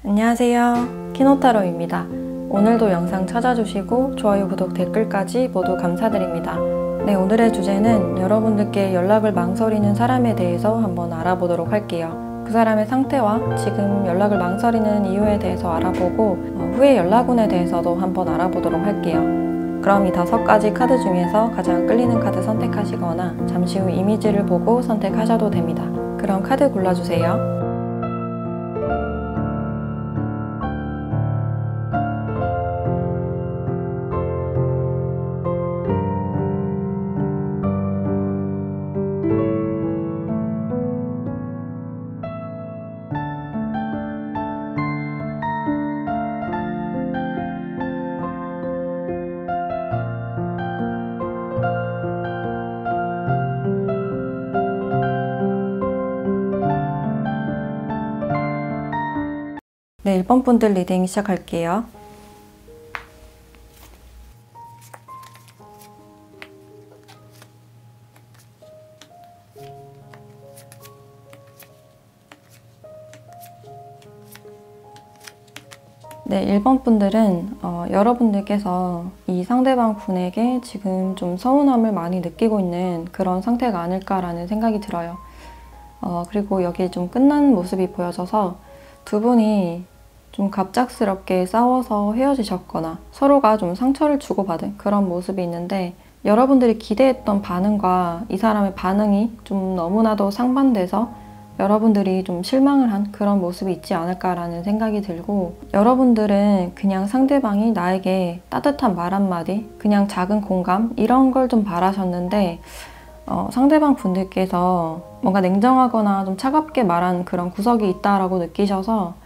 안녕하세요. 키노타로입니다. 오늘도 영상 찾아주시고 좋아요, 구독, 댓글까지 모두 감사드립니다. 네, 오늘의 주제는 여러분들께 연락을 망설이는 사람에 대해서 한번 알아보도록 할게요. 그 사람의 상태와 지금 연락을 망설이는 이유에 대해서 알아보고 후에 연락운에 대해서도 한번 알아보도록 할게요. 그럼 이 5가지 카드 중에서 가장 끌리는 카드 선택하시거나 잠시 후 이미지를 보고 선택하셔도 됩니다. 그럼 카드 골라주세요. 네, 1번 분들 리딩 시작할게요. 네, 1번 분들은 여러분들께서 이 상대방 분에게 지금 좀 서운함을 많이 느끼고 있는 그런 상태가 아닐까라는 생각이 들어요. 그리고 여기 좀 끝난 모습이 보여져서 두 분이 좀 갑작스럽게 싸워서 헤어지셨거나 서로가 좀 상처를 주고받은 그런 모습이 있는데, 여러분들이 기대했던 반응과 이 사람의 반응이 좀 너무나도 상반돼서 여러분들이 좀 실망을 한 그런 모습이 있지 않을까라는 생각이 들고, 여러분들은 그냥 상대방이 나에게 따뜻한 말 한마디, 그냥 작은 공감 이런 걸 좀 바라셨는데 상대방 분들께서 뭔가 냉정하거나 좀 차갑게 말한 그런 구석이 있다라고 느끼셔서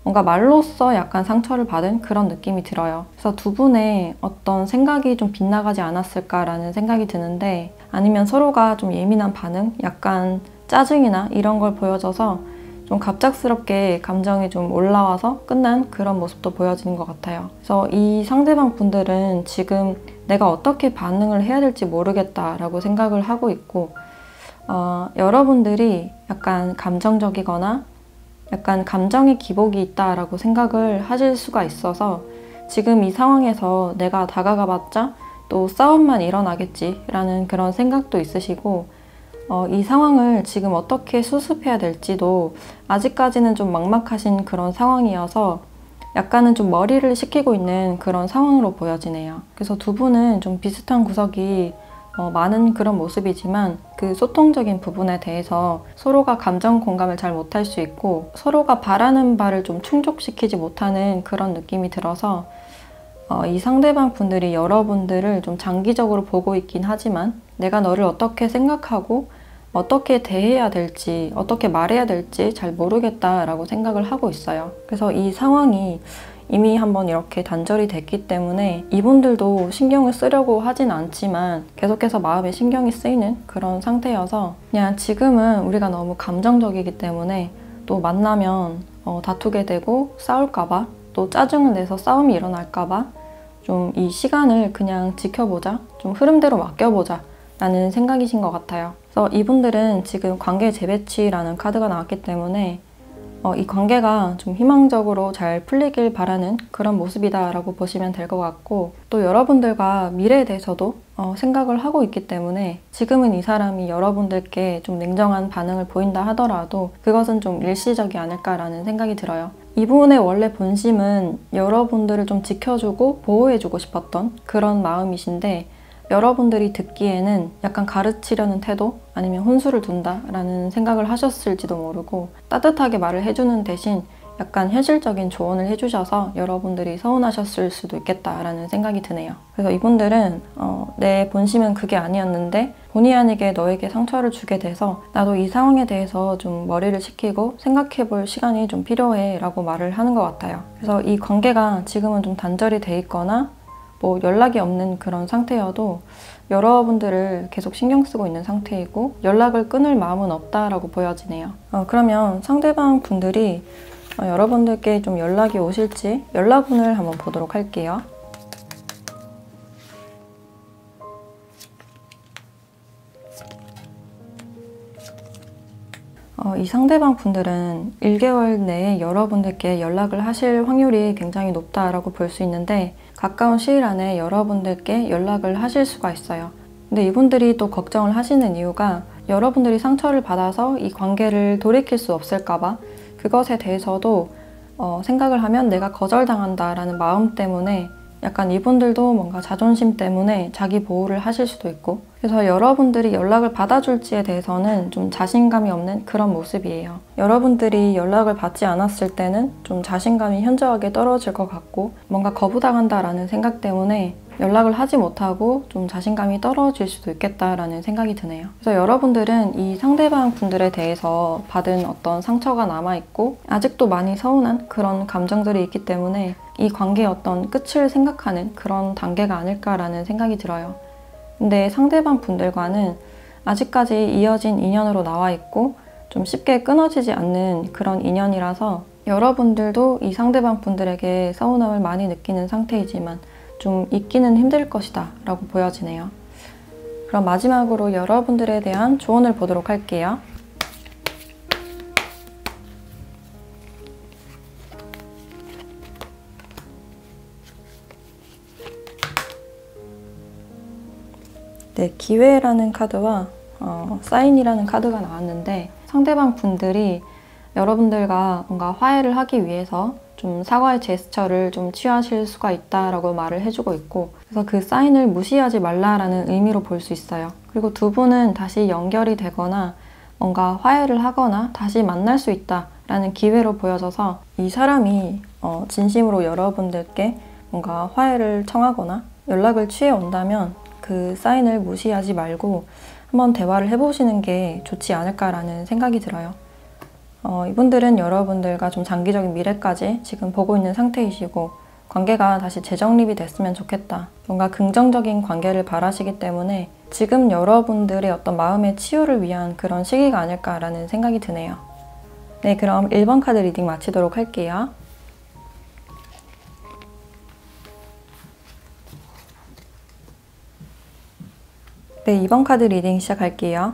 뭔가 말로써 약간 상처를 받은 그런 느낌이 들어요. 그래서 두 분의 어떤 생각이 좀 빗나가지 않았을까라는 생각이 드는데, 아니면 서로가 좀 예민한 반응, 약간 짜증이나 이런 걸 보여줘서 좀 갑작스럽게 감정이 좀 올라와서 끝난 그런 모습도 보여지는 것 같아요. 그래서 이 상대방 분들은 지금 내가 어떻게 반응을 해야 될지 모르겠다라고 생각을 하고 있고, 여러분들이 약간 감정적이거나 약간 감정의 기복이 있다라고 생각을 하실 수가 있어서 지금 이 상황에서 내가 다가가봤자 또 싸움만 일어나겠지라는 그런 생각도 있으시고, 이 상황을 지금 어떻게 수습해야 될지도 아직까지는 좀 막막하신 그런 상황이어서 약간은 좀 머리를 식히고 있는 그런 상황으로 보여지네요. 그래서 두 분은 좀 비슷한 구석이 많은 그런 모습이지만 그 소통적인 부분에 대해서 서로가 감정 공감을 잘 못할 수 있고 서로가 바라는 바를 좀 충족시키지 못하는 그런 느낌이 들어서 이 상대방 분들이 여러분들을 좀 장기적으로 보고 있긴 하지만 내가 너를 어떻게 생각하고 어떻게 대해야 될지, 어떻게 말해야 될지 잘 모르겠다라고 생각을 하고 있어요. 그래서 이 상황이 이미 한번 이렇게 단절이 됐기 때문에 이분들도 신경을 쓰려고 하진 않지만 계속해서 마음에 신경이 쓰이는 그런 상태여서 그냥 지금은 우리가 너무 감정적이기 때문에 또 만나면 다투게 되고 싸울까봐, 또 짜증을 내서 싸움이 일어날까봐 좀 이 시간을 그냥 지켜보자, 좀 흐름대로 맡겨보자 라는 생각이신 것 같아요. 그래서 이분들은 지금 관계 재배치라는 카드가 나왔기 때문에 이 관계가 좀 희망적으로 잘 풀리길 바라는 그런 모습이다 라고 보시면 될 것 같고, 또 여러분들과 미래에 대해서도 생각을 하고 있기 때문에 지금은 이 사람이 여러분들께 좀 냉정한 반응을 보인다 하더라도 그것은 좀 일시적이 아닐까라는 생각이 들어요. 이분의 원래 본심은 여러분들을 좀 지켜주고 보호해주고 싶었던 그런 마음이신데, 여러분들이 듣기에는 약간 가르치려는 태도 아니면 혼수를 둔다라는 생각을 하셨을지도 모르고 따뜻하게 말을 해주는 대신 약간 현실적인 조언을 해주셔서 여러분들이 서운하셨을 수도 있겠다라는 생각이 드네요. 그래서 이분들은 내 본심은 그게 아니었는데 본의 아니게 너에게 상처를 주게 돼서 나도 이 상황에 대해서 좀 머리를 식히고 생각해 볼 시간이 좀 필요해 라고 말을 하는 것 같아요. 그래서 이 관계가 지금은 좀 단절이 돼 있거나 뭐 연락이 없는 그런 상태여도 여러분들을 계속 신경 쓰고 있는 상태이고 연락을 끊을 마음은 없다라고 보여지네요. 그러면 상대방 분들이 여러분들께 좀 연락이 오실지 연락운을 한번 보도록 할게요. 이 상대방 분들은 1개월 내에 여러분들께 연락을 하실 확률이 굉장히 높다라고 볼 수 있는데 가까운 시일 안에 여러분들께 연락을 하실 수가 있어요. 근데 이분들이 또 걱정을 하시는 이유가 여러분들이 상처를 받아서 이 관계를 돌이킬 수 없을까봐 그것에 대해서도 생각을 하면 내가 거절당한다라는 마음 때문에 약간 이분들도 뭔가 자존심 때문에 자기 보호를 하실 수도 있고 그래서 여러분들이 연락을 받아줄지에 대해서는 좀 자신감이 없는 그런 모습이에요. 여러분들이 연락을 받지 않았을 때는 좀 자신감이 현저하게 떨어질 것 같고 뭔가 거부당한다라는 생각 때문에 연락을 하지 못하고 좀 자신감이 떨어질 수도 있겠다라는 생각이 드네요. 그래서 여러분들은 이 상대방 분들에 대해서 받은 어떤 상처가 남아있고 아직도 많이 서운한 그런 감정들이 있기 때문에 이 관계의 어떤 끝을 생각하는 그런 단계가 아닐까라는 생각이 들어요. 근데 상대방 분들과는 아직까지 이어진 인연으로 나와 있고 좀 쉽게 끊어지지 않는 그런 인연이라서 여러분들도 이 상대방 분들에게 서운함을 많이 느끼는 상태이지만 좀 잊기는 힘들 것이다 라고 보여지네요. 그럼 마지막으로 여러분들에 대한 조언을 보도록 할게요. 네, 기회라는 카드와 사인이라는 카드가 나왔는데 상대방 분들이 여러분들과 뭔가 화해를 하기 위해서 좀 사과의 제스처를 좀 취하실 수가 있다라고 말을 해주고 있고 그래서 그 사인을 무시하지 말라라는 의미로 볼 수 있어요. 그리고 두 분은 다시 연결이 되거나 뭔가 화해를 하거나 다시 만날 수 있다라는 기회로 보여져서 이 사람이 진심으로 여러분들께 뭔가 화해를 청하거나 연락을 취해 온다면 그 사인을 무시하지 말고 한번 대화를 해보시는 게 좋지 않을까라는 생각이 들어요. 이분들은 여러분들과 좀 장기적인 미래까지 지금 보고 있는 상태이시고 관계가 다시 재정립이 됐으면 좋겠다. 뭔가 긍정적인 관계를 바라시기 때문에 지금 여러분들의 어떤 마음의 치유를 위한 그런 시기가 아닐까라는 생각이 드네요. 네, 그럼 1번 카드 리딩 마치도록 할게요. 네, 2번 카드 리딩 시작할게요.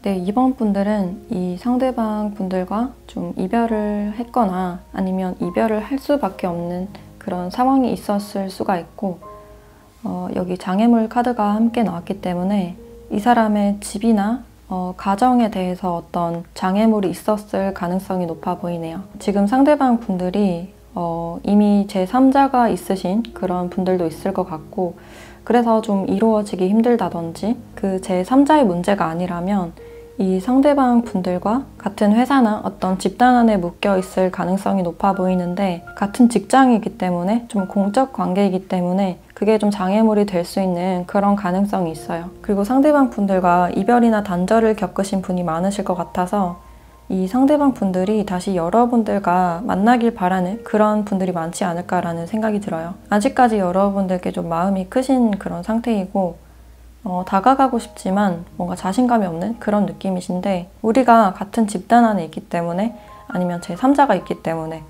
네, 2번 분들은 이 상대방 분들과 좀 이별을 했거나 아니면 이별을 할 수밖에 없는 그런 상황이 있었을 수가 있고 여기 장애물 카드가 함께 나왔기 때문에 이 사람의 집이나 가정에 대해서 어떤 장애물이 있었을 가능성이 높아 보이네요. 지금 상대방 분들이 이미 제3자가 있으신 그런 분들도 있을 것 같고 그래서 좀 이루어지기 힘들다든지 그 제3자의 문제가 아니라면 이 상대방 분들과 같은 회사나 어떤 집단 안에 묶여 있을 가능성이 높아 보이는데 같은 직장이기 때문에 좀 공적 관계이기 때문에 그게 좀 장애물이 될 수 있는 그런 가능성이 있어요. 그리고 상대방 분들과 이별이나 단절을 겪으신 분이 많으실 것 같아서 이 상대방 분들이 다시 여러분들과 만나길 바라는 그런 분들이 많지 않을까라는 생각이 들어요. 아직까지 여러분들께 좀 마음이 크신 그런 상태이고 다가가고 싶지만 뭔가 자신감이 없는 그런 느낌이신데 우리가 같은 집단 안에 있기 때문에 아니면 제3자가 있기 때문에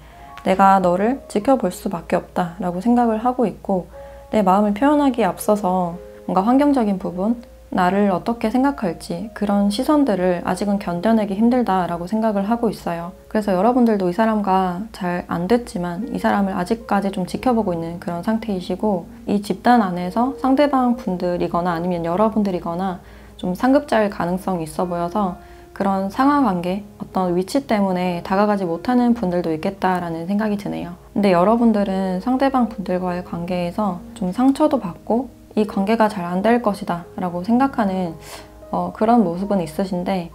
내가 너를 지켜볼 수밖에 없다라고 생각을 하고 있고 내 마음을 표현하기에 앞서서 뭔가 환경적인 부분, 나를 어떻게 생각할지 그런 시선들을 아직은 견뎌내기 힘들다라고 생각을 하고 있어요. 그래서 여러분들도 이 사람과 잘 안 됐지만 이 사람을 아직까지 좀 지켜보고 있는 그런 상태이시고 이 집단 안에서 상대방 분들이거나 아니면 여러분들이거나 좀 상급자일 가능성이 있어 보여서 그런 상하관계, 어떤 위치 때문에 다가가지 못하는 분들도 있겠다라는 생각이 드네요. 근데 여러분들은 상대방 분들과의 관계에서 좀 상처도 받고 이 관계가 잘 안 될 것이다 라고 생각하는 그런 모습은 있으신데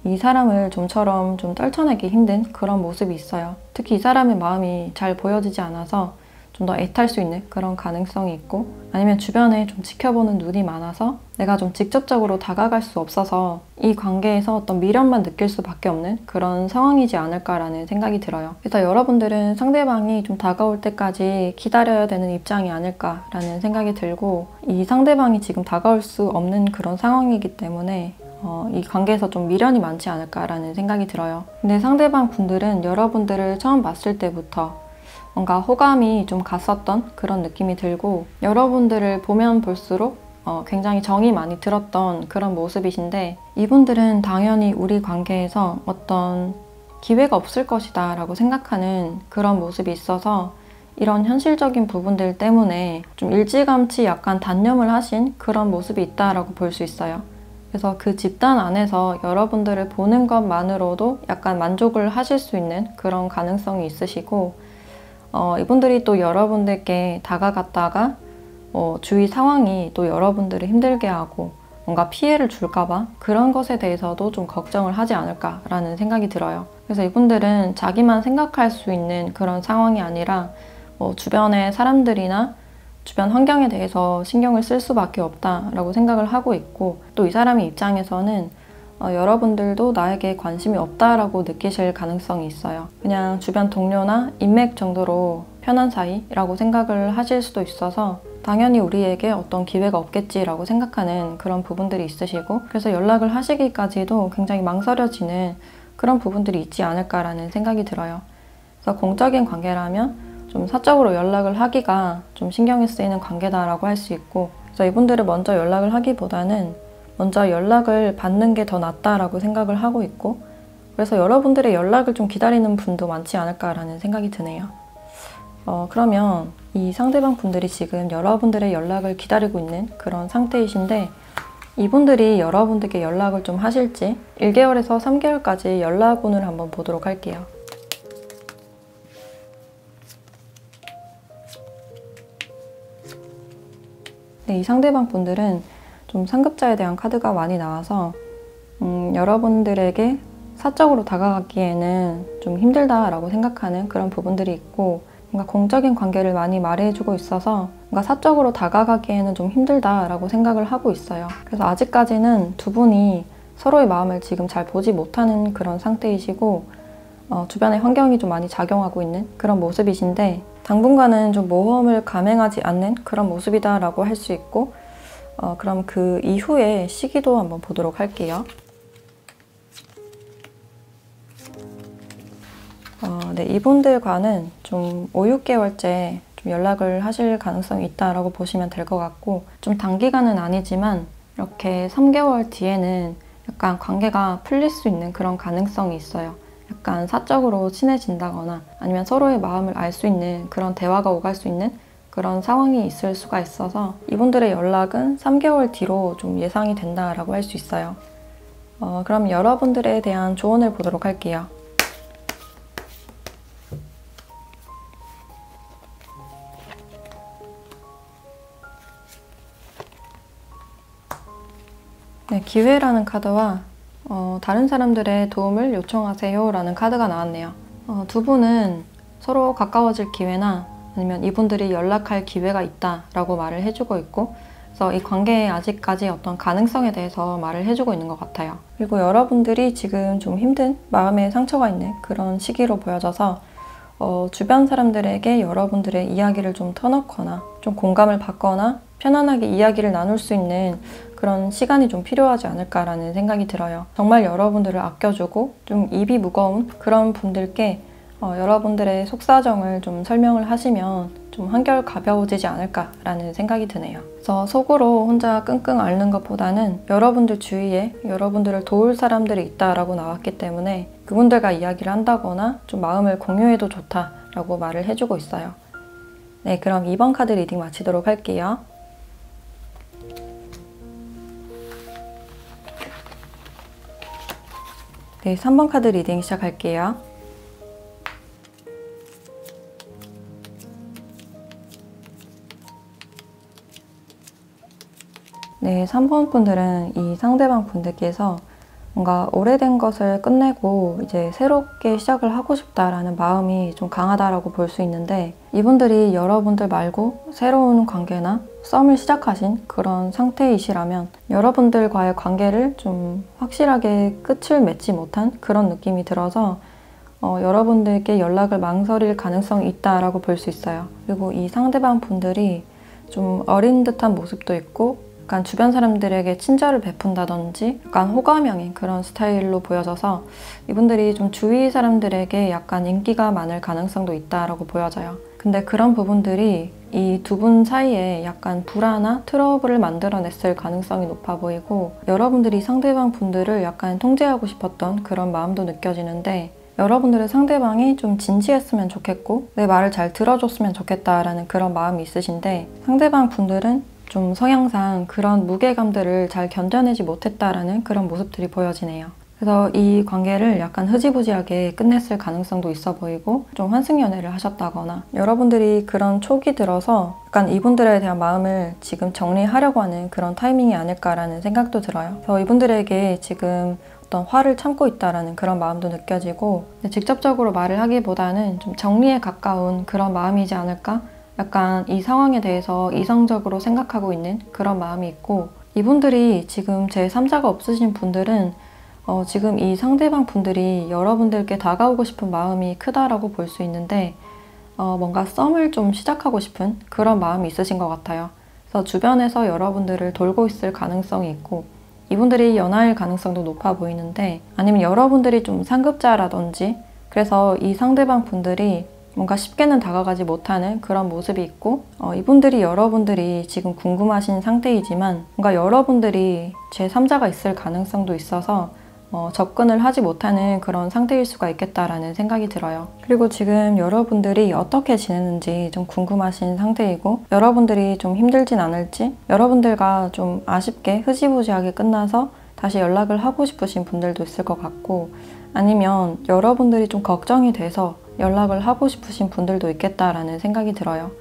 이 사람을 좀처럼 좀 떨쳐내기 힘든 그런 모습이 있어요. 특히 이 사람의 마음이 잘 보여지지 않아서 좀 더 애탈 수 있는 그런 가능성이 있고 아니면 주변에 좀 지켜보는 눈이 많아서 내가 좀 직접적으로 다가갈 수 없어서 이 관계에서 어떤 미련만 느낄 수밖에 없는 그런 상황이지 않을까라는 생각이 들어요. 그래서 여러분들은 상대방이 좀 다가올 때까지 기다려야 되는 입장이 아닐까라는 생각이 들고 이 상대방이 지금 다가올 수 없는 그런 상황이기 때문에 이 관계에서 좀 미련이 많지 않을까라는 생각이 들어요. 근데 상대방 분들은 여러분들을 처음 봤을 때부터 뭔가 호감이 좀 갔었던 그런 느낌이 들고, 여러분들을 보면 볼수록 굉장히 정이 많이 들었던 그런 모습이신데, 이분들은 당연히 우리 관계에서 어떤 기회가 없을 것이다 라고 생각하는 그런 모습이 있어서 이런 현실적인 부분들 때문에 좀 일찌감치 약간 단념을 하신 그런 모습이 있다라고 볼 수 있어요. 그래서 그 집단 안에서 여러분들을 보는 것만으로도 약간 만족을 하실 수 있는 그런 가능성이 있으시고, 이분들이 또 여러분들께 다가갔다가 주위 상황이 또 여러분들을 힘들게 하고 뭔가 피해를 줄까봐 그런 것에 대해서도 좀 걱정을 하지 않을까라는 생각이 들어요. 그래서 이분들은 자기만 생각할 수 있는 그런 상황이 아니라 주변의 사람들이나 주변 환경에 대해서 신경을 쓸 수밖에 없다라고 생각을 하고 있고, 또 이 사람의 입장에서는 여러분들도 나에게 관심이 없다라고 느끼실 가능성이 있어요. 그냥 주변 동료나 인맥 정도로 편한 사이라고 생각을 하실 수도 있어서 당연히 우리에게 어떤 기회가 없겠지라고 생각하는 그런 부분들이 있으시고, 그래서 연락을 하시기까지도 굉장히 망설여지는 그런 부분들이 있지 않을까라는 생각이 들어요. 그래서 공적인 관계라면 좀 사적으로 연락을 하기가 좀 신경이 쓰이는 관계다라고 할 수 있고, 그래서 이분들을 먼저 연락을 하기보다는 먼저 연락을 받는 게 더 낫다라고 생각을 하고 있고, 그래서 여러분들의 연락을 좀 기다리는 분도 많지 않을까라는 생각이 드네요. 그러면 이 상대방 분들이 지금 여러분들의 연락을 기다리고 있는 그런 상태이신데, 이분들이 여러분들께 연락을 좀 하실지 1개월에서 3개월까지 연락운을 한번 보도록 할게요. 네, 이 상대방 분들은 좀 상급자에 대한 카드가 많이 나와서 여러분들에게 사적으로 다가가기에는 좀 힘들다라고 생각하는 그런 부분들이 있고, 뭔가 공적인 관계를 많이 말해주고 있어서 뭔가 사적으로 다가가기에는 좀 힘들다라고 생각을 하고 있어요. 그래서 아직까지는 두 분이 서로의 마음을 지금 잘 보지 못하는 그런 상태이시고, 주변의 환경이 좀 많이 작용하고 있는 그런 모습이신데, 당분간은 좀 모험을 감행하지 않는 그런 모습이다라고 할 수 있고, 그럼 그 이후의 시기도 한번 보도록 할게요. 네, 이분들과는 좀 5, 6개월째 좀 연락을 하실 가능성이 있다라고 보시면 될 것 같고, 좀 단기간은 아니지만 이렇게 3개월 뒤에는 약간 관계가 풀릴 수 있는 그런 가능성이 있어요. 약간 사적으로 친해진다거나 아니면 서로의 마음을 알 수 있는 그런 대화가 오갈 수 있는 그런 상황이 있을 수가 있어서 이분들의 연락은 3개월 뒤로 좀 예상이 된다라고 할 수 있어요. 그럼 여러분들에 대한 조언을 보도록 할게요. 네, 기회라는 카드와 다른 사람들의 도움을 요청하세요 라는 카드가 나왔네요. 두 분은 서로 가까워질 기회나 아니면 이분들이 연락할 기회가 있다라고 말을 해주고 있고, 그래서 이 관계에 아직까지 어떤 가능성에 대해서 말을 해주고 있는 것 같아요. 그리고 여러분들이 지금 좀 힘든 마음에 상처가 있는 그런 시기로 보여져서 주변 사람들에게 여러분들의 이야기를 좀 터놓거나 좀 공감을 받거나 편안하게 이야기를 나눌 수 있는 그런 시간이 좀 필요하지 않을까라는 생각이 들어요. 정말 여러분들을 아껴주고 좀 입이 무거운 그런 분들께 여러분들의 속사정을 좀 설명을 하시면 좀 한결 가벼워지지 않을까라는 생각이 드네요. 그래서 속으로 혼자 끙끙 앓는 것보다는 여러분들 주위에 여러분들을 도울 사람들이 있다라고 나왔기 때문에 그분들과 이야기를 한다거나 좀 마음을 공유해도 좋다라고 말을 해주고 있어요. 네, 그럼 2번 카드 리딩 마치도록 할게요. 네, 3번 카드 리딩 시작할게요. 네, 3번 분들은 이 상대방 분들께서 뭔가 오래된 것을 끝내고 이제 새롭게 시작을 하고 싶다라는 마음이 좀 강하다라고 볼 수 있는데, 이분들이 여러분들 말고 새로운 관계나 썸을 시작하신 그런 상태이시라면 여러분들과의 관계를 좀 확실하게 끝을 맺지 못한 그런 느낌이 들어서 여러분들께 연락을 망설일 가능성이 있다라고 볼 수 있어요. 그리고 이 상대방 분들이 좀 어린 듯한 모습도 있고 약간 주변 사람들에게 친절을 베푼다든지 약간 호감형인 그런 스타일로 보여져서 이분들이 좀 주위 사람들에게 약간 인기가 많을 가능성도 있다라고 보여져요. 근데 그런 부분들이 이 두 분 사이에 약간 불화나 트러블을 만들어냈을 가능성이 높아 보이고, 여러분들이 상대방 분들을 약간 통제하고 싶었던 그런 마음도 느껴지는데, 여러분들의 상대방이 좀 진지했으면 좋겠고 내 말을 잘 들어줬으면 좋겠다라는 그런 마음이 있으신데, 상대방 분들은 좀 성향상 그런 무게감들을 잘 견뎌내지 못했다라는 그런 모습들이 보여지네요. 그래서 이 관계를 약간 흐지부지하게 끝냈을 가능성도 있어 보이고, 좀 환승연애를 하셨다거나 여러분들이 그런 촉이 들어서 약간 이분들에 대한 마음을 지금 정리하려고 하는 그런 타이밍이 아닐까라는 생각도 들어요. 그래서 이분들에게 지금 어떤 화를 참고 있다라는 그런 마음도 느껴지고, 직접적으로 말을 하기보다는 좀 정리에 가까운 그런 마음이지 않을까? 약간 이 상황에 대해서 이성적으로 생각하고 있는 그런 마음이 있고, 이분들이 지금 제3자가 없으신 분들은 지금 이 상대방 분들이 여러분들께 다가오고 싶은 마음이 크다라고 볼 수 있는데, 뭔가 썸을 좀 시작하고 싶은 그런 마음이 있으신 것 같아요. 그래서 주변에서 여러분들을 돌고 있을 가능성이 있고, 이분들이 연하일 가능성도 높아 보이는데, 아니면 여러분들이 좀 상급자라든지 그래서 이 상대방 분들이 뭔가 쉽게는 다가가지 못하는 그런 모습이 있고, 이분들이 여러분들이 지금 궁금하신 상태이지만 뭔가 여러분들이 제3자가 있을 가능성도 있어서 접근을 하지 못하는 그런 상태일 수가 있겠다라는 생각이 들어요. 그리고 지금 여러분들이 어떻게 지내는지 좀 궁금하신 상태이고, 여러분들이 좀 힘들진 않을지, 여러분들과 좀 아쉽게 흐지부지하게 끝나서 다시 연락을 하고 싶으신 분들도 있을 것 같고, 아니면 여러분들이 좀 걱정이 돼서 연락을 하고 싶으신 분들도 있겠다라는 생각이 들어요.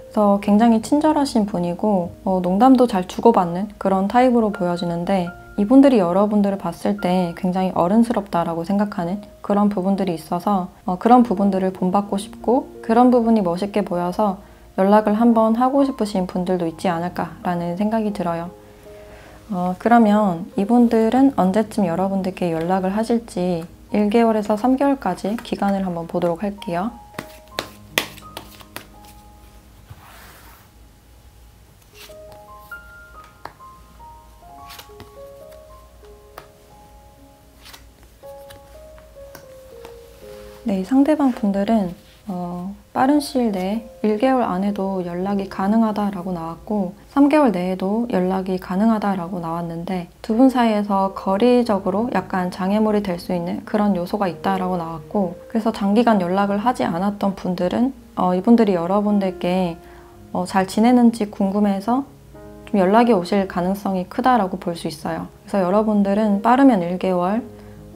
그래서 굉장히 친절하신 분이고 농담도 잘 주고받는 그런 타입으로 보여지는데, 이분들이 여러분들을 봤을 때 굉장히 어른스럽다라고 생각하는 그런 부분들이 있어서 그런 부분들을 본받고 싶고, 그런 부분이 멋있게 보여서 연락을 한번 하고 싶으신 분들도 있지 않을까라는 생각이 들어요. 그러면 이분들은 언제쯤 여러분들께 연락을 하실지 1개월에서 3개월까지 기간을 한번 보도록 할게요. 네, 상대방 분들은 빠른 시일 내에 1개월 안에도 연락이 가능하다라고 나왔고, 3개월 내에도 연락이 가능하다라고 나왔는데, 두 분 사이에서 거리적으로 약간 장애물이 될 수 있는 그런 요소가 있다라고 나왔고, 그래서 장기간 연락을 하지 않았던 분들은 이분들이 여러분들께 잘 지내는지 궁금해서 좀 연락이 오실 가능성이 크다라고 볼 수 있어요. 그래서 여러분들은 빠르면 1개월,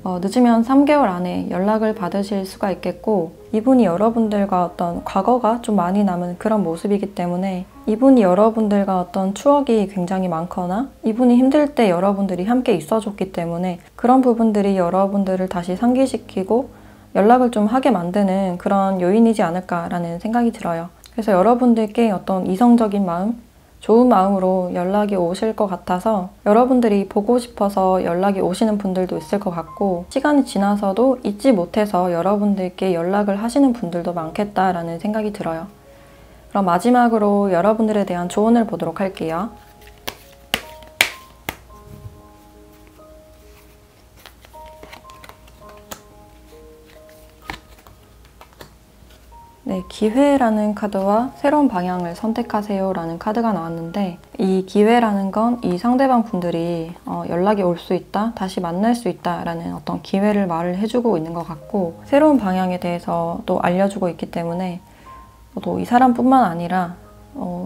늦으면 3개월 안에 연락을 받으실 수가 있겠고, 이분이 여러분들과 어떤 과거가 좀 많이 남은 그런 모습이기 때문에, 이분이 여러분들과 어떤 추억이 굉장히 많거나 이분이 힘들 때 여러분들이 함께 있어줬기 때문에 그런 부분들이 여러분들을 다시 상기시키고 연락을 좀 하게 만드는 그런 요인이지 않을까라는 생각이 들어요. 그래서 여러분들께 어떤 이성적인 마음, 좋은 마음으로 연락이 오실 것 같아서 여러분들이 보고 싶어서 연락이 오시는 분들도 있을 것 같고, 시간이 지나서도 잊지 못해서 여러분들께 연락을 하시는 분들도 많겠다라는 생각이 들어요. 그럼 마지막으로 여러분들에 대한 조언을 보도록 할게요. 네, 기회라는 카드와 새로운 방향을 선택하세요 라는 카드가 나왔는데, 이 기회라는 건 이 상대방 분들이 연락이 올 수 있다, 다시 만날 수 있다 라는 어떤 기회를 말을 해주고 있는 것 같고, 새로운 방향에 대해서 또 알려주고 있기 때문에 또 이 사람뿐만 아니라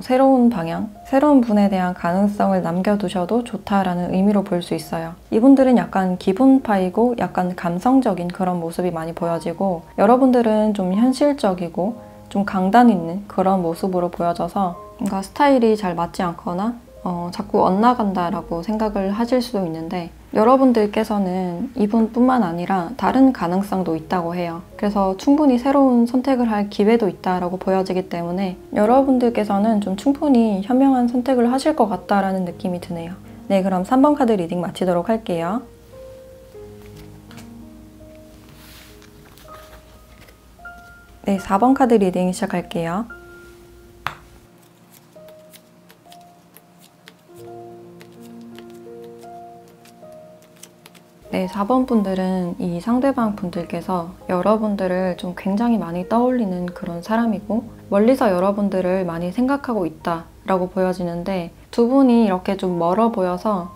새로운 방향, 새로운 분에 대한 가능성을 남겨두셔도 좋다라는 의미로 볼 수 있어요. 이분들은 약간 기분파이고 약간 감성적인 그런 모습이 많이 보여지고, 여러분들은 좀 현실적이고 좀 강단 있는 그런 모습으로 보여져서 뭔가 스타일이 잘 맞지 않거나 자꾸 엇나간다라고 생각을 하실 수도 있는데, 여러분들께서는 이분뿐만 아니라 다른 가능성도 있다고 해요. 그래서 충분히 새로운 선택을 할 기회도 있다라고 보여지기 때문에 여러분들께서는 좀 충분히 현명한 선택을 하실 것 같다라는 느낌이 드네요. 네, 그럼 3번 카드 리딩 마치도록 할게요. 네, 4번 카드 리딩 시작할게요. 네, 4번 분들은 이 상대방 분들께서 여러분들을 좀 굉장히 많이 떠올리는 그런 사람이고, 멀리서 여러분들을 많이 생각하고 있다라고 보여지는데 두 분이 이렇게 좀 멀어 보여서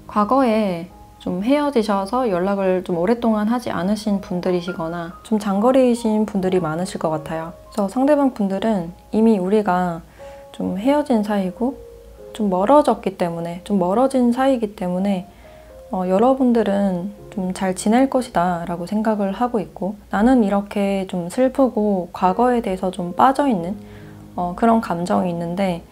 과거에 좀 헤어지셔서 연락을 좀 오랫동안 하지 않으신 분들이시거나 좀 장거리이신 분들이 많으실 것 같아요. 그래서 상대방 분들은 이미 우리가 좀 헤어진 사이고 좀 멀어졌기 때문에, 좀 멀어진 사이이기 때문에 여러분들은 좀 잘 지낼 것이다 라고 생각을 하고 있고, 나는 이렇게 좀 슬프고 과거에 대해서 좀 빠져있는 그런 감정이 있는데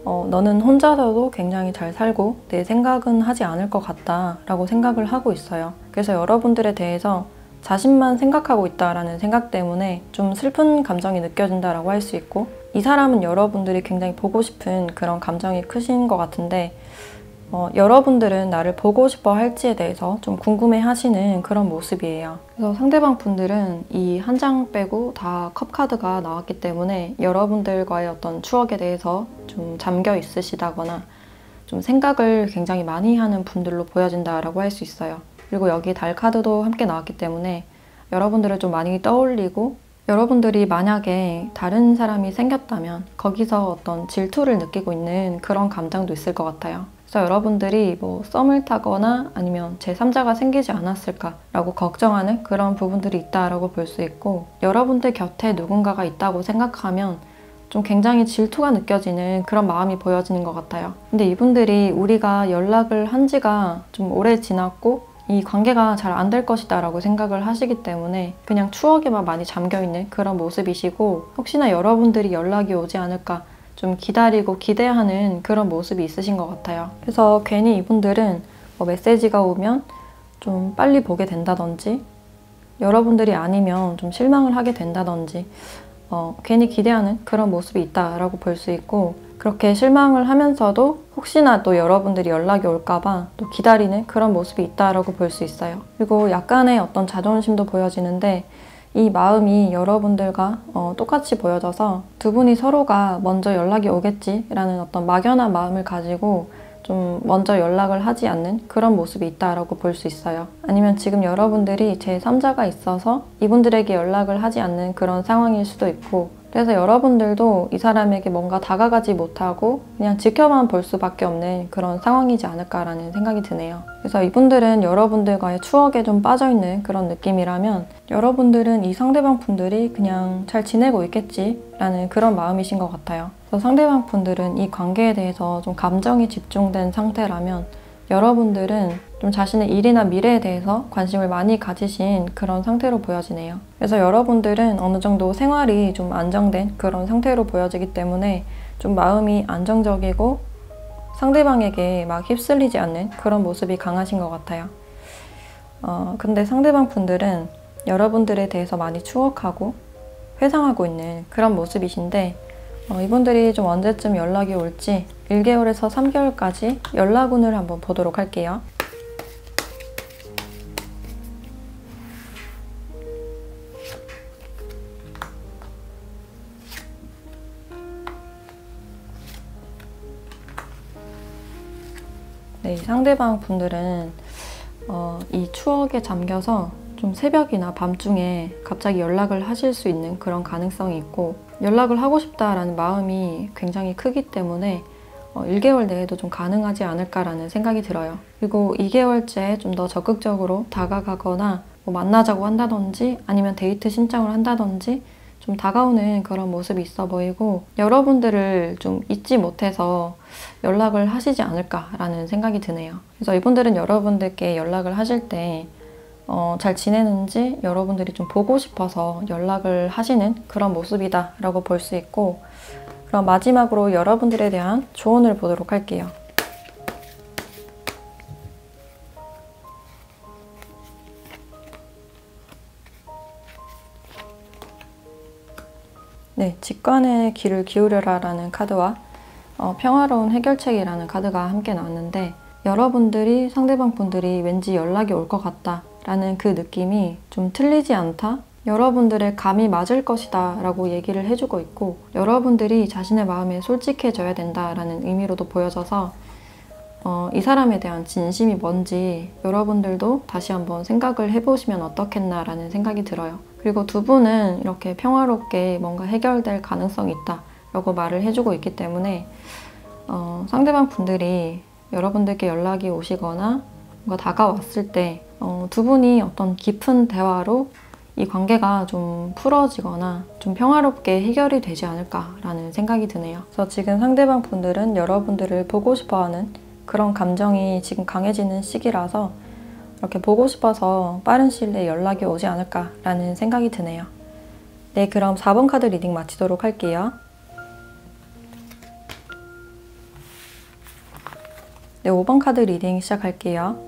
너는 혼자서도 굉장히 잘 살고 내 생각은 하지 않을 것 같다 라고 생각을 하고 있어요. 그래서 여러분들에 대해서 자신만 생각하고 있다라는 생각 때문에 좀 슬픈 감정이 느껴진다라고 할 수 있고, 이 사람은 여러분들이 굉장히 보고 싶은 그런 감정이 크신 것 같은데 여러분들은 나를 보고 싶어 할지에 대해서 좀 궁금해 하시는 그런 모습이에요. 그래서 상대방 분들은 이 한 장 빼고 다 컵카드가 나왔기 때문에 여러분들과의 어떤 추억에 대해서 좀 잠겨 있으시다거나 좀 생각을 굉장히 많이 하는 분들로 보여진다라고 할 수 있어요. 그리고 여기 달 카드도 함께 나왔기 때문에 여러분들을 좀 많이 떠올리고, 여러분들이 만약에 다른 사람이 생겼다면 거기서 어떤 질투를 느끼고 있는 그런 감정도 있을 것 같아요. 그래서 여러분들이 뭐 썸을 타거나 아니면 제3자가 생기지 않았을까라고 걱정하는 그런 부분들이 있다라고 볼 수 있고, 여러분들 곁에 누군가가 있다고 생각하면 좀 굉장히 질투가 느껴지는 그런 마음이 보여지는 것 같아요. 근데 이분들이 우리가 연락을 한 지가 좀 오래 지났고 이 관계가 잘 안 될 것이다 라고 생각을 하시기 때문에 그냥 추억에만 많이 잠겨있는 그런 모습이시고, 혹시나 여러분들이 연락이 오지 않을까 좀 기다리고 기대하는 그런 모습이 있으신 것 같아요. 그래서 괜히 이분들은 뭐 메시지가 오면 좀 빨리 보게 된다든지, 여러분들이 아니면 좀 실망을 하게 된다든지 괜히 기대하는 그런 모습이 있다라고 볼 수 있고, 그렇게 실망을 하면서도 혹시나 또 여러분들이 연락이 올까봐 또 기다리는 그런 모습이 있다라고 볼 수 있어요. 그리고 약간의 어떤 자존심도 보여지는데 이 마음이 여러분들과 똑같이 보여져서 두 분이 서로가 먼저 연락이 오겠지라는 어떤 막연한 마음을 가지고 좀 먼저 연락을 하지 않는 그런 모습이 있다라고 볼 수 있어요. 아니면 지금 여러분들이 제3자가 있어서 이분들에게 연락을 하지 않는 그런 상황일 수도 있고, 그래서 여러분들도 이 사람에게 뭔가 다가가지 못하고 그냥 지켜만 볼 수밖에 없는 그런 상황이지 않을까라는 생각이 드네요. 그래서 이분들은 여러분들과의 추억에 좀 빠져있는 그런 느낌이라면 여러분들은 이 상대방 분들이 그냥 잘 지내고 있겠지라는 그런 마음이신 것 같아요. 그래서 상대방 분들은 이 관계에 대해서 좀 감정이 집중된 상태라면 여러분들은 좀 자신의 일이나 미래에 대해서 관심을 많이 가지신 그런 상태로 보여지네요. 그래서 여러분들은 어느 정도 생활이 좀 안정된 그런 상태로 보여지기 때문에 좀 마음이 안정적이고 상대방에게 막 휩쓸리지 않는 그런 모습이 강하신 것 같아요. 근데 상대방 분들은 여러분들에 대해서 많이 추억하고 회상하고 있는 그런 모습이신데 이분들이 좀 언제쯤 연락이 올지 1개월에서 3개월까지 연락운을 한번 보도록 할게요. 네, 상대방 분들은 이 추억에 잠겨서 좀 새벽이나 밤중에 갑자기 연락을 하실 수 있는 그런 가능성이 있고, 연락을 하고 싶다라는 마음이 굉장히 크기 때문에 1개월 내에도 좀 가능하지 않을까라는 생각이 들어요. 그리고 2개월째 좀 더 적극적으로 다가가거나 뭐 만나자고 한다든지 아니면 데이트 신청을 한다든지 좀 다가오는 그런 모습이 있어 보이고, 여러분들을 좀 잊지 못해서 연락을 하시지 않을까라는 생각이 드네요. 그래서 이분들은 여러분들께 연락을 하실 때 잘 지내는지 여러분들이 좀 보고 싶어서 연락을 하시는 그런 모습이다 라고 볼 수 있고, 그럼 마지막으로 여러분들에 대한 조언을 보도록 할게요. 네, 직관의 귀를 기울여라 라는 카드와 평화로운 해결책이라는 카드가 함께 나왔는데, 여러분들이 상대방 분들이 왠지 연락이 올 것 같다 라는 그 느낌이 좀 틀리지 않다? 여러분들의 감이 맞을 것이다 라고 얘기를 해주고 있고, 여러분들이 자신의 마음에 솔직해져야 된다 라는 의미로도 보여져서 이 사람에 대한 진심이 뭔지 여러분들도 다시 한번 생각을 해보시면 어떻겠나 라는 생각이 들어요. 그리고 두 분은 이렇게 평화롭게 뭔가 해결될 가능성이 있다 라고 말을 해주고 있기 때문에 상대방 분들이 여러분들께 연락이 오시거나 뭔가 다가왔을 때 두 분이 어떤 깊은 대화로 이 관계가 좀 풀어지거나 좀 평화롭게 해결이 되지 않을까라는 생각이 드네요. 그래서 지금 상대방 분들은 여러분들을 보고 싶어하는 그런 감정이 지금 강해지는 시기라서 이렇게 보고 싶어서 빠른 시일 내에 연락이 오지 않을까라는 생각이 드네요. 네, 그럼 4번 카드 리딩 마치도록 할게요. 네, 5번 카드 리딩 시작할게요.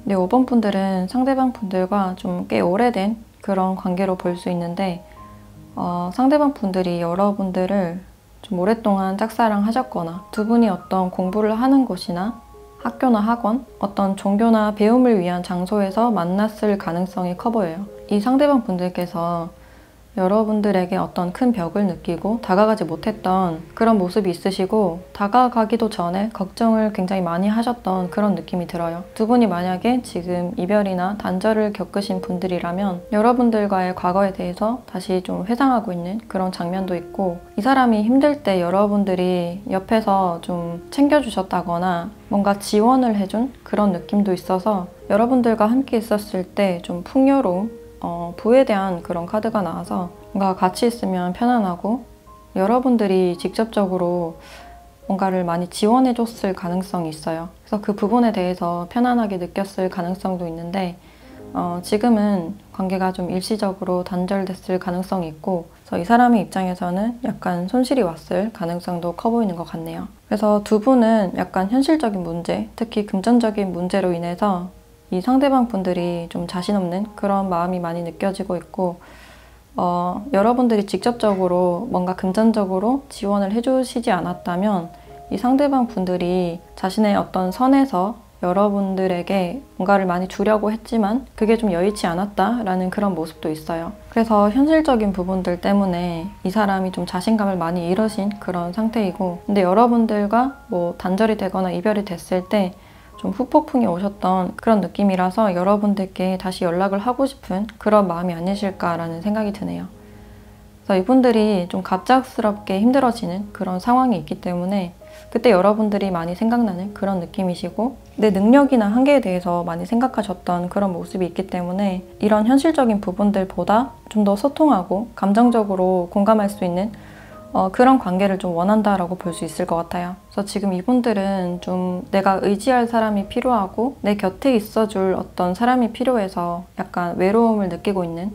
네, 5번 분들은 상대방 분들과 좀 꽤 오래된 그런 관계로 볼 수 있는데 상대방 분들이 여러분들을 좀 오랫동안 짝사랑하셨거나 두 분이 어떤 공부를 하는 곳이나 학교나 학원, 어떤 종교나 배움을 위한 장소에서 만났을 가능성이 커 보여요. 이 상대방 분들께서 여러분들에게 어떤 큰 벽을 느끼고 다가가지 못했던 그런 모습이 있으시고 다가가기도 전에 걱정을 굉장히 많이 하셨던 그런 느낌이 들어요. 두 분이 만약에 지금 이별이나 단절을 겪으신 분들이라면 여러분들과의 과거에 대해서 다시 좀 회상하고 있는 그런 장면도 있고 이 사람이 힘들 때 여러분들이 옆에서 좀 챙겨주셨다거나 뭔가 지원을 해준 그런 느낌도 있어서 여러분들과 함께 있었을 때 좀 풍요로움, 부에 대한 그런 카드가 나와서 뭔가 같이 있으면 편안하고 여러분들이 직접적으로 뭔가를 많이 지원해 줬을 가능성이 있어요. 그래서 그 부분에 대해서 편안하게 느꼈을 가능성도 있는데 지금은 관계가 좀 일시적으로 단절됐을 가능성이 있고 그래서 이 사람의 입장에서는 약간 손실이 왔을 가능성도 커 보이는 것 같네요. 그래서 두 분은 약간 현실적인 문제, 특히 금전적인 문제로 인해서 이 상대방 분들이 좀 자신 없는 그런 마음이 많이 느껴지고 있고 여러분들이 직접적으로 뭔가 금전적으로 지원을 해주시지 않았다면 이 상대방 분들이 자신의 어떤 선에서 여러분들에게 뭔가를 많이 주려고 했지만 그게 좀 여의치 않았다라는 그런 모습도 있어요. 그래서 현실적인 부분들 때문에 이 사람이 좀 자신감을 많이 잃으신 그런 상태이고 근데 여러분들과 뭐 단절이 되거나 이별이 됐을 때 좀 후폭풍이 오셨던 그런 느낌이라서 여러분들께 다시 연락을 하고 싶은 그런 마음이 아니실까라는 생각이 드네요. 그래서 이분들이 좀 갑작스럽게 힘들어지는 그런 상황이 있기 때문에 그때 여러분들이 많이 생각나는 그런 느낌이시고 내 능력이나 한계에 대해서 많이 생각하셨던 그런 모습이 있기 때문에 이런 현실적인 부분들보다 좀 더 소통하고 감정적으로 공감할 수 있는 그런 관계를 좀 원한다라고 볼 수 있을 것 같아요. 그래서 지금 이분들은 좀 내가 의지할 사람이 필요하고 내 곁에 있어줄 어떤 사람이 필요해서 약간 외로움을 느끼고 있는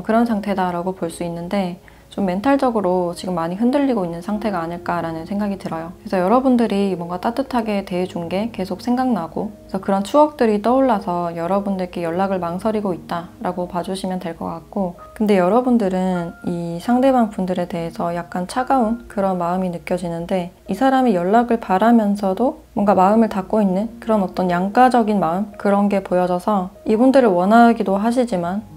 그런 상태다라고 볼 수 있는데 좀 멘탈적으로 지금 많이 흔들리고 있는 상태가 아닐까라는 생각이 들어요. 그래서 여러분들이 뭔가 따뜻하게 대해준 게 계속 생각나고 그래서 그런 추억들이 떠올라서 여러분들께 연락을 망설이고 있다라고 봐주시면 될 것 같고 근데 여러분들은 이 상대방 분들에 대해서 약간 차가운 그런 마음이 느껴지는데 이 사람이 연락을 바라면서도 뭔가 마음을 닫고 있는 그런 어떤 양가적인 마음 그런 게 보여져서 이분들을 원하기도 하시지만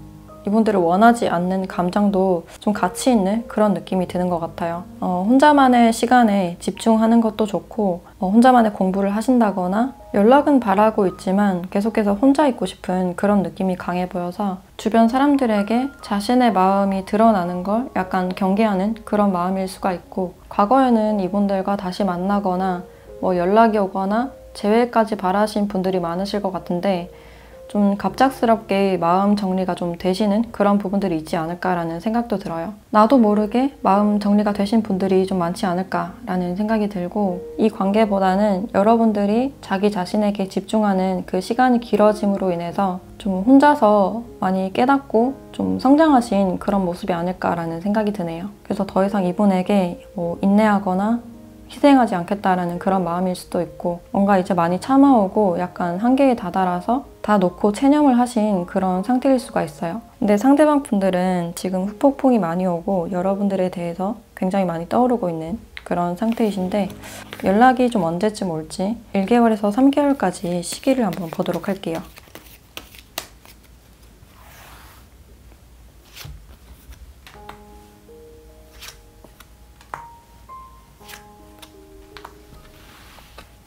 이분들을 원하지 않는 감정도 좀 같이 있는 그런 느낌이 드는 것 같아요. 혼자만의 시간에 집중하는 것도 좋고 혼자만의 공부를 하신다거나 연락은 바라고 있지만 계속해서 혼자 있고 싶은 그런 느낌이 강해 보여서 주변 사람들에게 자신의 마음이 드러나는 걸 약간 경계하는 그런 마음일 수가 있고 과거에는 이분들과 다시 만나거나 뭐 연락이 오거나 재회까지 바라신 분들이 많으실 것 같은데 좀 갑작스럽게 마음 정리가 좀 되시는 그런 부분들이 있지 않을까라는 생각도 들어요. 나도 모르게 마음 정리가 되신 분들이 좀 많지 않을까라는 생각이 들고 이 관계보다는 여러분들이 자기 자신에게 집중하는 그 시간이 길어짐으로 인해서 좀 혼자서 많이 깨닫고 좀 성장하신 그런 모습이 아닐까라는 생각이 드네요. 그래서 더 이상 이분에게 뭐 인내하거나 희생하지 않겠다라는 그런 마음일 수도 있고 뭔가 이제 많이 참아오고 약간 한계에 다다라서 다 놓고 체념을 하신 그런 상태일 수가 있어요. 근데 상대방 분들은 지금 후폭풍이 많이 오고 여러분들에 대해서 굉장히 많이 떠오르고 있는 그런 상태이신데 연락이 좀 언제쯤 올지 1개월에서 3개월까지 시기를 한번 보도록 할게요.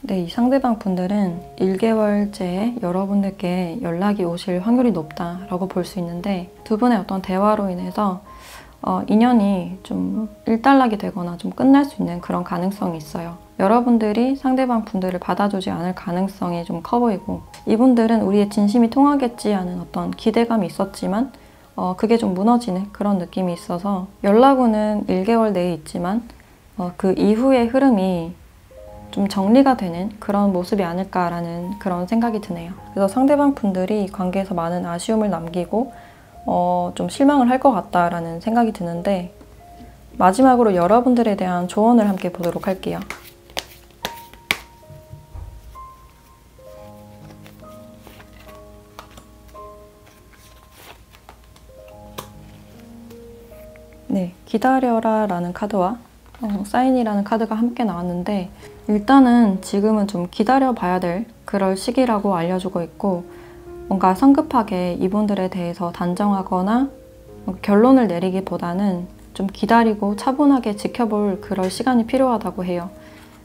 네, 이 상대방 분들은 1개월째에 여러분들께 연락이 오실 확률이 높다라고 볼 수 있는데 두 분의 어떤 대화로 인해서 인연이 좀 일단락이 되거나 좀 끝날 수 있는 그런 가능성이 있어요. 여러분들이 상대방 분들을 받아주지 않을 가능성이 좀 커 보이고 이분들은 우리의 진심이 통하겠지 하는 어떤 기대감이 있었지만 그게 좀 무너지는 그런 느낌이 있어서 연락 오는 1개월 내에 있지만 그 이후의 흐름이 좀 정리가 되는 그런 모습이 아닐까라는 그런 생각이 드네요. 그래서 상대방 분들이 관계에서 많은 아쉬움을 남기고 좀 실망을 할 것 같다라는 생각이 드는데 마지막으로 여러분들에 대한 조언을 함께 보도록 할게요. 네, 기다려라 라는 카드와 사인이라는 카드가 함께 나왔는데 일단은 지금은 좀 기다려 봐야 될 그럴 시기라고 알려주고 있고 뭔가 성급하게 이분들에 대해서 단정하거나 결론을 내리기보다는 좀 기다리고 차분하게 지켜볼 그럴 시간이 필요하다고 해요.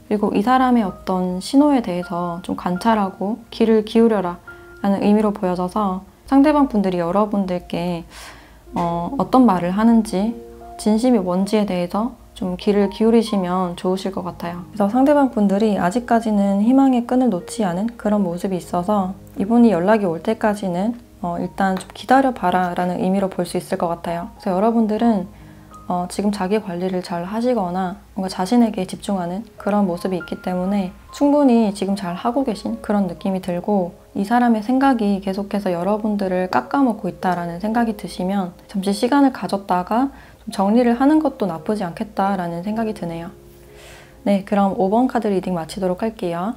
그리고 이 사람의 어떤 신호에 대해서 좀 관찰하고 귀를 기울여라 라는 의미로 보여져서 상대방 분들이 여러분들께 어떤 말을 하는지 진심이 뭔지에 대해서 좀 귀를 기울이시면 좋으실 것 같아요. 그래서 상대방 분들이 아직까지는 희망의 끈을 놓지 않은 그런 모습이 있어서 이분이 연락이 올 때까지는 일단 좀 기다려봐라 라는 의미로 볼 수 있을 것 같아요. 그래서 여러분들은 지금 자기 관리를 잘 하시거나 뭔가 자신에게 집중하는 그런 모습이 있기 때문에 충분히 지금 잘 하고 계신 그런 느낌이 들고 이 사람의 생각이 계속해서 여러분들을 깎아먹고 있다라는 생각이 드시면 잠시 시간을 가졌다가 좀 정리를 하는 것도 나쁘지 않겠다라는 생각이 드네요. 네, 그럼 5번 카드 리딩 마치도록 할게요.